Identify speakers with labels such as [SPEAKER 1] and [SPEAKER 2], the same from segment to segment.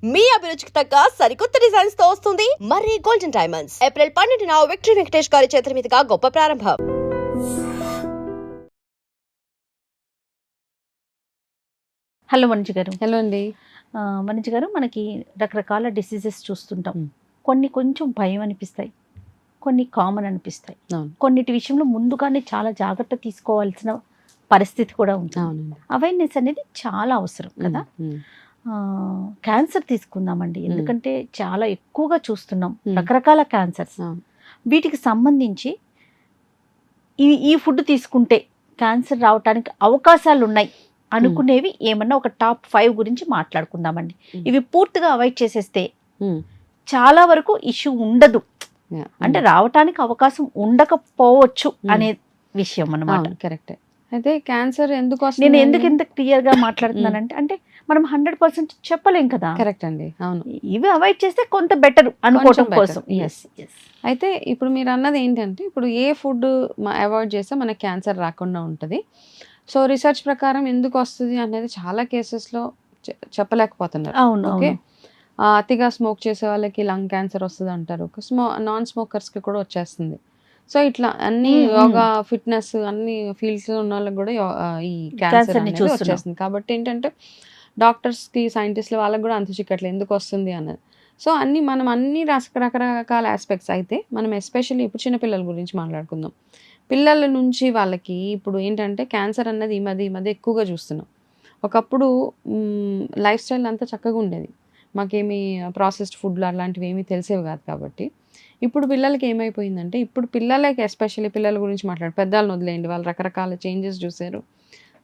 [SPEAKER 1] మీ అభిరుచికి తగ్గ సరికొత్త డిజైన్స్ తో వస్తుంది మర్రి గోల్డెన్ డైమండ్స్. ఏప్రిల్ 12న విక్టరీ వెంకటేష్ గారి చేతుల మీదుగా గొప్ప ప్రారంభం.
[SPEAKER 2] హలో మనిషి గారు.
[SPEAKER 3] హలో అండి.
[SPEAKER 2] మనిషి గారు, మనకి రకరకాల డిసీజెస్ చూస్తుంటాం.
[SPEAKER 3] మ్.
[SPEAKER 2] కొన్ని కొంచెం భయం అనిపిస్తాయి, కొన్ని కామన్ అనిపిస్తాయి.
[SPEAKER 3] అవును.
[SPEAKER 2] కొన్నిటి విషయంలో ముందుగానే చాలా జాగ్రత్త తీసుకోవాల్సిన పరిస్థితి కూడా ఉంటుంది.
[SPEAKER 3] అవునండి.
[SPEAKER 2] అవేర్నెస్ అనేది చాలా అవసరం కదా. క్యాన్సర్ తీసుకుందామండి, ఎందుకంటే చాలా ఎక్కువగా చూస్తున్నాం రకరకాల క్యాన్సర్స్. వీటికి సంబంధించి ఈ ఫుడ్ తీసుకుంటే క్యాన్సర్ రావడానికి అవకాశాలు ఉన్నాయి అనుకునేవి ఏమన్నా ఒక టాప్ 5 గురించి మాట్లాడుకుందామండి. ఇవి పూర్తిగా అవాయిడ్ చేసేస్తే చాలా వరకు ఇష్యూ ఉండదు, అంటే రావటానికి అవకాశం ఉండకపోవచ్చు అనే విషయం అన్నమాట.
[SPEAKER 3] కరెక్టే. అయితే క్యాన్సర్ ఎందుకు వస్తుంది?
[SPEAKER 2] నేను ఎందుకు ఇంత క్లియర్ గా మాట్లాడుతున్నానంటే, అంటే మనం 100% చెప్పలేం కదా.
[SPEAKER 3] కరెక్ట్ అండి. అవును.
[SPEAKER 2] ఇవి అవాయిడ్ చేస్తే కొంత బెటర్ అనుకోవడం కోసం.
[SPEAKER 3] అయితే ఇప్పుడు మీరు అన్నది ఏంటంటే, ఇప్పుడు ఏ ఫుడ్ అవాయిడ్ చేస్తే మనకి క్యాన్సర్ రాకుండా ఉంటుంది. సో రీసెర్చ్ ప్రకారం ఎందుకు వస్తుంది అనేది చాలా కేసెస్లో చెప్పలేకపోతున్నారు.
[SPEAKER 2] అవును.
[SPEAKER 3] ఓకే. అతిగా స్మోక్ చేసే వాళ్ళకి లంగ్ క్యాన్సర్ వస్తుంది అంటారు. నాన్ స్మోకర్స్కి కూడా వచ్చేస్తుంది. సో ఇట్లా అన్ని యోగా, ఫిట్నెస్ అన్ని ఫీల్డ్స్ ఉన్న వాళ్ళకి కూడా ఈ క్యాన్సర్ అనేది వచ్చేస్తుంది. కాబట్టి ఏంటంటే డాక్టర్స్కి, సైంటిస్టులు వాళ్ళకి కూడా అంత చిక్కట్లేదు ఎందుకు వస్తుంది అన్నది. సో మనం అన్ని రకరకాల ఆస్పెక్ట్స్. అయితే మనం ఎస్పెషల్లీ ఇప్పుడు చిన్నపిల్లల గురించి మాట్లాడుకుందాం. పిల్లల నుంచి వాళ్ళకి ఇప్పుడు ఏంటంటే క్యాన్సర్ అన్నది ఈ మధ్య ఎక్కువగా చూస్తున్నాం. ఒకప్పుడు లైఫ్ స్టైల్ అంతా చక్కగా ఉండేది, మాకేమీ ప్రాసెస్డ్ ఫుడ్లు అలాంటివి ఏమీ తెలిసేవి కాదు. కాబట్టి ఇప్పుడు పిల్లలకి ఏమైపోయిందంటే, ఇప్పుడు పిల్లలకి ఎస్పెషల్లీ పిల్లల గురించి పెద్దవాళ్ళని వదిలేయండి, వాళ్ళు రకరకాల చేంజెస్ చూసారు,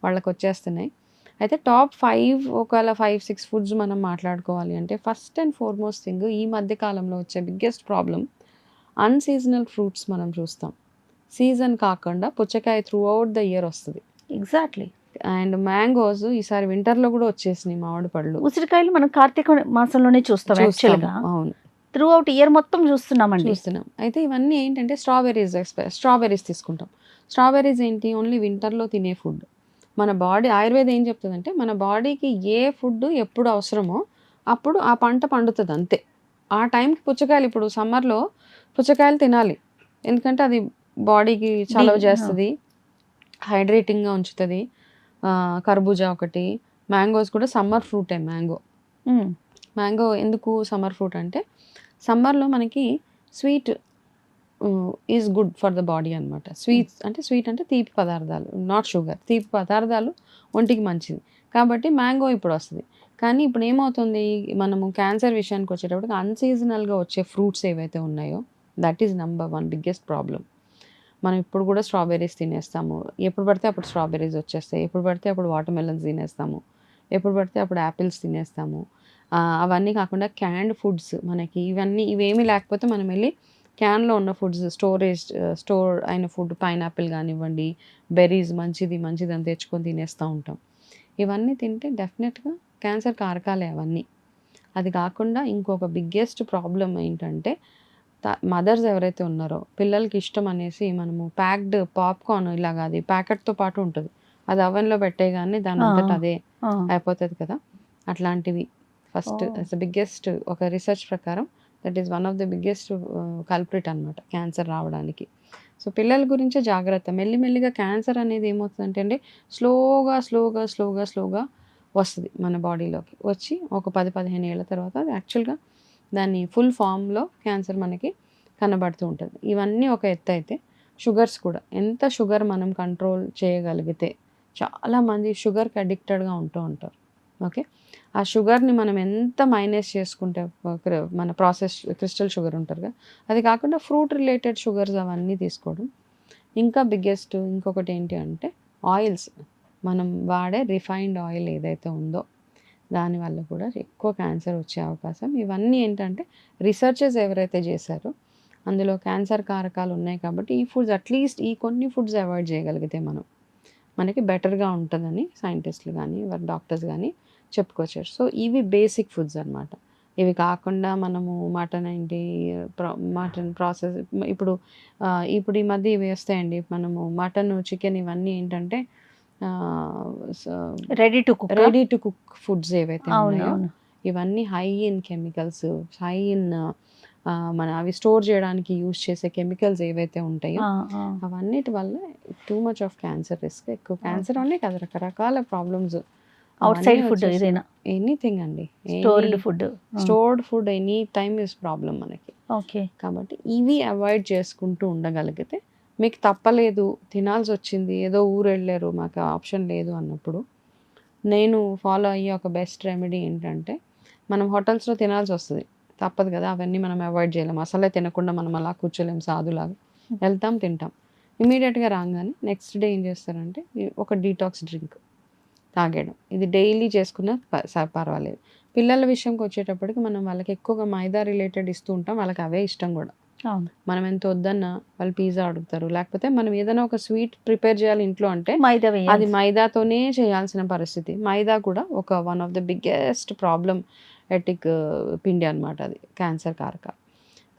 [SPEAKER 3] వాళ్ళకి వచ్చేస్తున్నాయి. అయితే టాప్ 5 ఒకవేళ 5-6 ఫుడ్స్ మనం మాట్లాడుకోవాలి అంటే, ఫస్ట్ అండ్ ఫార్మోస్ట్ థింగ్ ఈ మధ్య కాలంలో వచ్చే బిగ్గెస్ట్ ప్రాబ్లం అన్సీజనల్ ఫ్రూట్స్ మనం చూస్తాం. సీజన్ కాకుండా పుచ్చకాయ త్రూ అవుట్ ద ఇయర్ వస్తుంది.
[SPEAKER 2] ఎగ్జాక్ట్లీ.
[SPEAKER 3] అండ్ మ్యాంగోస్ ఈసారి వింటర్లో కూడా వచ్చేసినాయి, మామిడి పళ్ళు.
[SPEAKER 2] ఉసిరికాయలు మనం కార్తీక మాసంలోనే చూస్తాం.
[SPEAKER 3] అవును,
[SPEAKER 2] త్రూ అవుట్ ఇయర్ మొత్తం చూస్తున్నాం.
[SPEAKER 3] అయితే ఇవన్నీ ఏంటంటే స్ట్రాబెర్రీస్ తీసుకుంటాం. స్ట్రాబెర్రీస్ ఏంటి, ఓన్లీ వింటర్లో తినే ఫుడ్. మన బాడీ ఆయుర్వేదం ఏం చెప్తుందంటే, మన బాడీకి ఏ ఫుడ్ ఎప్పుడు అవసరమో అప్పుడు ఆ పంట పండుతుంది అంతే. ఆ టైంకి పుచ్చకాయలు, ఇప్పుడు సమ్మర్లో పుచ్చకాయలు తినాలి, ఎందుకంటే అది బాడీకి చలవ చేస్తుంది, హైడ్రేటింగ్గా ఉంచుతుంది. కర్బూజా ఒకటి, మ్యాంగోస్ కూడా సమ్మర్ ఫ్రూటే. మ్యాంగో ఎందుకు సమ్మర్ ఫ్రూట్ అంటే, సమ్మర్లో మనకి sweet is good for the body అనమాట. స్వీట్ అంటే తీపి పదార్థాలు, నాట్ షుగర్, తీపి పదార్థాలు ఒంటికి మంచిది. కాబట్టి మ్యాంగో ఇప్పుడు వస్తుంది. కానీ ఇప్పుడు ఏమవుతుంది, మనము క్యాన్సర్ విషయానికి వచ్చేటప్పటికి అన్సీజనల్గా వచ్చే ఫ్రూట్స్ ఏవైతే ఉన్నాయో, that is number 1 biggest problem. మనం ఇప్పుడు కూడా స్ట్రాబెర్రీస్ తినేస్తాము, ఎప్పుడు పడితే అప్పుడు స్ట్రాబెర్రీస్ వచ్చేస్తాయి, ఎప్పుడు పడితే అప్పుడు వాటర్ మెలన్స్ తినేస్తాము, ఎప్పుడు పడితే అప్పుడు యాపిల్స్ తినేస్తాము. అవన్నీ కాకుండా క్యాన్డ్ ఫుడ్స్, మనకి ఇవేమీ లేకపోతే మనం వెళ్ళి క్యాన్లో ఉన్న ఫుడ్స్, స్టోర్ అయిన ఫుడ్, పైనాపిల్ కానివ్వండి, బెర్రీస్ మంచిది అని తెచ్చుకొని తినేస్తూ ఉంటాం. ఇవన్నీ తింటే డెఫినెట్గా క్యాన్సర్ కారకాలే అవన్నీ. అది కాకుండా ఇంకొక బిగ్గెస్ట్ ప్రాబ్లం ఏంటంటే, మదర్స్ ఎవరైతే ఉన్నారో పిల్లలకి ఇష్టం అనేసి మనము ప్యాక్డ్ పాప్కార్న్, ఇలాగా అది ప్యాకెట్తో పాటు ఉంటుంది, అది అవెన్లో పెట్టేగానే దాని అంతటా అదే అయిపోతుంది కదా. అట్లాంటివి ఫస్ట్ బిగ్గెస్ట్, ఒక రీసెర్చ్ ప్రకారం that is one of the biggest culprit అనమాట క్యాన్సర్ రావడానికి. సో పిల్లల గురించే జాగ్రత్త. మెల్లిమెల్లిగా క్యాన్సర్ అనేది ఏమవుతుందంటే అండి, స్లోగా వస్తుంది మన బాడీలోకి. వచ్చి ఒక 10-15 ఏళ్ళ తర్వాత అది యాక్చువల్గా దాన్ని ఫుల్ ఫామ్లో క్యాన్సర్ మనకి కనబడుతూ ఉంటుంది. ఇవన్నీ ఒక ఎత్తు. అయితే షుగర్స్ కూడా, ఎంత షుగర్ మనం కంట్రోల్ చేయగలిగితే, చాలామంది షుగర్కి అడిక్టెడ్గా ఉంటూ ఉంటారు. ఓకే, ఆ షుగర్ని మనం ఎంత మైనస్ చేసుకుంటే, మన ప్రాసెస్ క్రిస్టల్ షుగర్ ఉంటారు కదా, అది కాకుండా ఫ్రూట్ రిలేటెడ్ షుగర్స్ అవన్నీ తీసుకోవడం. ఇంకా బిగ్గెస్ట్ ఇంకొకటి ఏంటి అంటే, ఆయిల్స్. మనం వాడే రిఫైన్డ్ ఆయిల్ ఏదైతే ఉందో దానివల్ల కూడా ఎక్కువ క్యాన్సర్ వచ్చే అవకాశం. ఇవన్నీ ఏంటంటే రీసెర్చెస్ ఎవరైతే చేశారో అందులో క్యాన్సర్ కారకాలు ఉన్నాయి. కాబట్టి ఈ ఫుడ్స్, అట్లీస్ట్ ఈ కొన్ని ఫుడ్స్ అవాయిడ్ చేయగలిగితే మనకి బెటర్గా ఉంటుందని సైంటిస్టులు కానీ డాక్టర్స్ కానీ చెప్పుకొచ్చారు. సో ఇవి బేసిక్ ఫుడ్స్ అనమాట. ఇవి కాకుండా మనము మటన్ ప్రాసెస్, ఇప్పుడు ఈ మధ్య ఇవి వస్తాయండి, మనము మటన్, చికెన్ ఇవన్నీ ఏంటంటే రెడీ టు కుక్ ఫుడ్స్ ఏవైతే ఉన్నాయో ఇవన్నీ high in chemicals, high in మన అవి స్టోర్ చేయడానికి యూజ్ చేసే కెమికల్స్ ఏవైతే ఉంటాయో అవన్నిటి వల్ల too much of cancer risk ఎక్కువ. క్యాన్సర్ అనే కాదు, రకరకాల ప్రాబ్లమ్స్.
[SPEAKER 2] అవుట్ సైడ్ ఫుడ్ ఏదైనా,
[SPEAKER 3] ఎనీథింగ్ అండి,
[SPEAKER 2] stored
[SPEAKER 3] food any time is problem మనకి.
[SPEAKER 2] ఓకే,
[SPEAKER 3] కాబట్టి ఇవి అవాయిడ్ చేసుకుంటూ ఉండగలిగితే, మీకు తప్పలేదు తినాల్సి వచ్చింది, ఏదో ఊరు వెళ్ళారు మాకు ఆప్షన్ లేదు అన్నప్పుడు, నేను ఫాలో అయ్యే ఒక బెస్ట్ రెమెడీ ఏంటంటే, మనం హోటల్స్లో తినాల్సి వస్తుంది, తప్పదు కదా, అవన్నీ మనం అవాయిడ్ చేయలేము. అసలే తినకుండా మనం అలా కూర్చోలేము సాధులాగా, వెళ్తాం తింటాం. ఇమీడియట్గా రాగానే నెక్స్ట్ డే ఏం చేస్తారంటే ఒక డీటాక్స్ డ్రింక్ తాగేయడం. ఇది డైలీ చేసుకున్న పర్వాలేదు. పిల్లల విషయంకి వచ్చేటప్పటికి మనం వాళ్ళకి ఎక్కువగా మైదా రిలేటెడ్ ఇస్తూ ఉంటాం, వాళ్ళకి అవే ఇష్టం కూడా. మనం ఎంత వద్దన్నా వాళ్ళు పిజ్జా అడుగుతారు, లేకపోతే మనం ఏదైనా ఒక స్వీట్ ప్రిపేర్ చేయాలి ఇంట్లో అంటే అది మైదాతోనే చేయాల్సిన పరిస్థితి. మైదా కూడా ఒక one of the biggest problem ఎటిక్ పిండి అనమాట, అది క్యాన్సర్ కారక.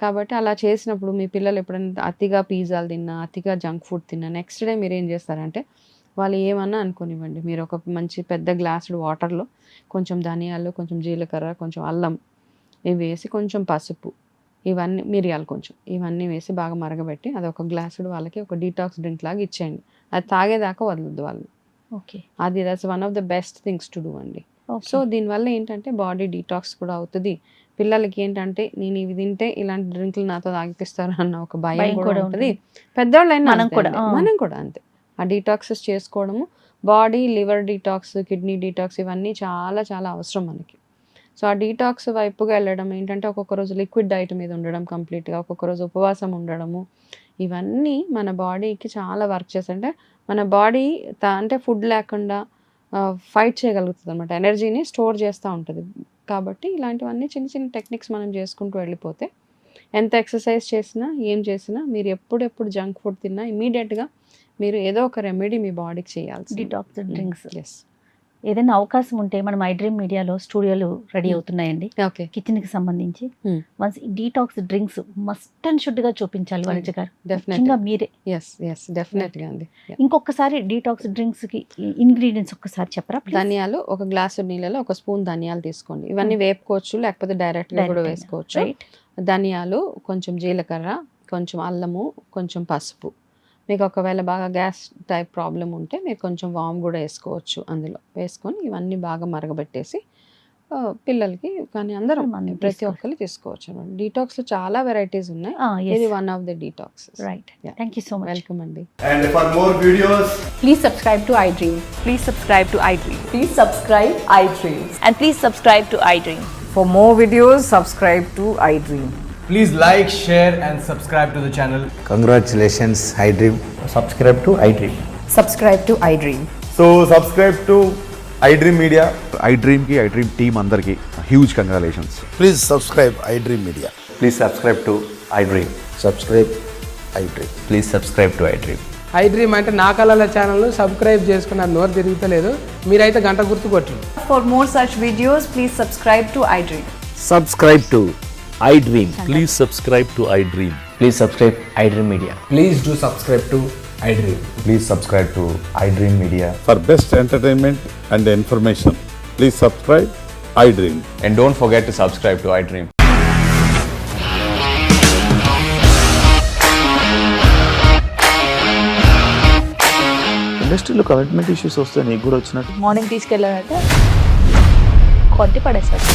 [SPEAKER 3] కాబట్టి అలా చేసినప్పుడు మీ పిల్లలు ఎప్పుడైనా అతిగా పిజ్జాలు తిన్నా, అతిగా జంక్ ఫుడ్ తిన్నా, నెక్స్ట్ డే మీరు ఏం చేస్తారంటే, వాళ్ళు ఏమన్నా అనుకోనివ్వండి, మీరు ఒక మంచి పెద్ద గ్లాసుడు వాటర్లో కొంచెం ధనియాలు, కొంచెం జీలకర్ర, కొంచెం అల్లం ఇవి వేసి, కొంచెం పసుపు, ఇవన్నీ మిరియాలు కొంచెం, ఇవన్నీ వేసి బాగా మరగబెట్టి అది ఒక గ్లాసుడు వాళ్ళకి ఒక డీటాక్స్ డ్రింక్ లాగా ఇచ్చేయండి. అది తాగేదాకా వదలద్దు వాళ్ళు.
[SPEAKER 2] ఓకే,
[SPEAKER 3] అది that's one of the best things to do అండి. సో దీనివల్ల ఏంటంటే బాడీ డీటాక్స్ కూడా అవుతుంది. పిల్లలకి ఏంటంటే నేను ఇవి తింటే ఇలాంటి డ్రింకులు నాతో తాగిపిస్తారు అన్న ఒక భయం కూడా ఉంటుంది. పెద్దవాళ్ళైనా మనం కూడా అంతే. ఆ డీటాక్సెస్ చేసుకోవడము, body liver detox, kidney detox, ఇవన్నీ చాలా చాలా అవసరం మనకి. సో ఆ డీటాక్స్ వైపుగా వెళ్ళడం ఏంటంటే, ఒక్కొక్క రోజు లిక్విడ్ డైట్ మీద ఉండడం కంప్లీట్గా, ఒక్కొక్క రోజు ఉపవాసం ఉండడము, ఇవన్నీ మన బాడీకి చాలా వర్క్ చేస్తాయి. అంటే మన బాడీ అంటే ఫుడ్ లేకుండా ఫైట్ చేయగలుగుతుంది అనమాట, ఎనర్జీని స్టోర్ చేస్తూ ఉంటుంది. కాబట్టి ఇలాంటివన్నీ చిన్న చిన్న టెక్నిక్స్ మనం చేసుకుంటూ వెళ్ళిపోతే, ఎంత ఎక్సర్సైజ్ చేసినా ఏం చేసినా, మీరు ఎప్పుడెప్పుడు జంక్ ఫుడ్ తిన్నా ఇమీడియట్గా మీరు ఏదో ఒక రెమెడీ మీ బాడీకి చేయాల్సి.
[SPEAKER 2] Detox drinks.
[SPEAKER 3] ఎస్,
[SPEAKER 2] ఏదైనా అవకాశం ఉంటే మనం ఐ డ్రీమ్ మీడియాలో స్టూడియోలు రెడీ అవుతున్నాయండి,
[SPEAKER 3] ఓకే,
[SPEAKER 2] కిచెన్ కి సంబంధించి. Once detox drinks must and should గా చూపించాలి వనిజ గారు, ముఖ్యంగా మీరే.
[SPEAKER 3] డెఫినెట్గా అండి.
[SPEAKER 2] ఇంకొకసారి డీటాక్స్ డ్రింక్స్ కి ఇంగ్రీడియంట్స్ ఒక్కసారి చెప్పరా?
[SPEAKER 3] ధనియాలు, ఒక గ్లాసు నీళ్ళలో ఒక స్పూన్ ధనియాలు తీసుకోండి. ఇవన్నీ వేపుకోవచ్చు, లేకపోతే డైరెక్ట్ గా కూడా వేసుకోవచ్చు. ధనియాలు, కొంచెం జీలకర్ర, కొంచెం అల్లము, కొంచెం పసుపు. మీకు ఒకవేళ బాగా గ్యాస్ టైప్ ప్రాబ్లం ఉంటే మీరు కొంచెం వామ్ కూడా వేసుకోవచ్చు. అందులో వేసుకొని ఇవన్నీ బాగా మరగబెట్టేసి పిల్లలకి కానీ అందరం ప్రతి ఒక్కరు తీసుకోవచ్చు అనమాట. డీటాక్స్ లో చాలా వెరైటీస్ ఉన్నాయి, ఇది one of the detox.
[SPEAKER 2] Right, thank you so much.
[SPEAKER 3] Welcome అండి.
[SPEAKER 4] And for more videos,
[SPEAKER 5] Please subscribe to iDream.
[SPEAKER 6] Please subscribe to iDream.
[SPEAKER 5] Please subscribe iDream.
[SPEAKER 6] And please subscribe to iDream.
[SPEAKER 5] For more videos, subscribe to iDream.
[SPEAKER 4] please like, share and subscribe to the channel.
[SPEAKER 7] Congratulations, iDream.
[SPEAKER 8] Subscribe to iDream.
[SPEAKER 5] Subscribe to iDream.
[SPEAKER 4] So subscribe to iDream Media.
[SPEAKER 9] iDream team andarki huge congratulations.
[SPEAKER 7] Please subscribe iDream Media.
[SPEAKER 8] Please subscribe to iDream.
[SPEAKER 7] Subscribe iDream.
[SPEAKER 8] Please subscribe to iDream.
[SPEAKER 10] iDream అంటే నా కళల channel subscribe చేసుకున్న నోరు తిరుగుతలేదు, మీరైతే గంట గుర్తు కొట్టండి.
[SPEAKER 5] For more such videos, please subscribe to iDream.
[SPEAKER 8] Subscribe to iDream.
[SPEAKER 11] Please subscribe to iDream.
[SPEAKER 8] Please subscribe iDream Media.
[SPEAKER 4] Please do subscribe to iDream.
[SPEAKER 8] Please subscribe to iDream Media.
[SPEAKER 9] For best entertainment and information, please subscribe iDream.
[SPEAKER 8] And don't forget to subscribe to iDream.
[SPEAKER 11] ఇండస్ట్రీలో commitment issues వస్తే నీకు కూడా వచ్చినట్టు
[SPEAKER 6] morning తీసుకెళ్ళాలంటే కొట్టి పడేస్తాడు.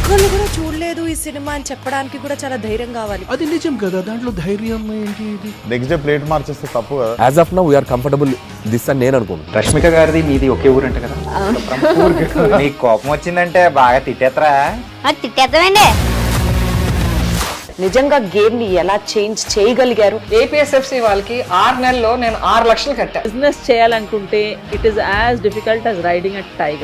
[SPEAKER 12] ఒక్కళ్ళు కూడా చూడలేదు ఈ సినిమా అని చెప్పడానికి కూడా చాలా ధైర్యం కావాలి.
[SPEAKER 4] అది నిజం కదా, దాంట్లో ధైర్యం ఏంటి?
[SPEAKER 9] నెక్స్ట్ డే ప్లేట్ మార్చేస్తే తప్పు కదా.
[SPEAKER 11] As of now we're comfortable this అని నేను అనుకుంటున్నాను.
[SPEAKER 8] రష్మిక గారిది మీది ఒకే ఊరంట కదా?
[SPEAKER 7] నీకు కోపం వచ్చిందంటే బాగా తిట్టేత్తరా?
[SPEAKER 1] తిట్టేద్దామండి.
[SPEAKER 5] నిజంగా గేమ్ ని ఎలా చేంజ్ చేయగలిగారు?
[SPEAKER 10] ఏపీఎస్ఎఫ్సి వాళ్ళకి 6 నెలల్లో నేను 6 లక్షలు కట్టా.
[SPEAKER 6] బిజినెస్ చేయాలనుకుంటే it is as difficult as riding a tiger.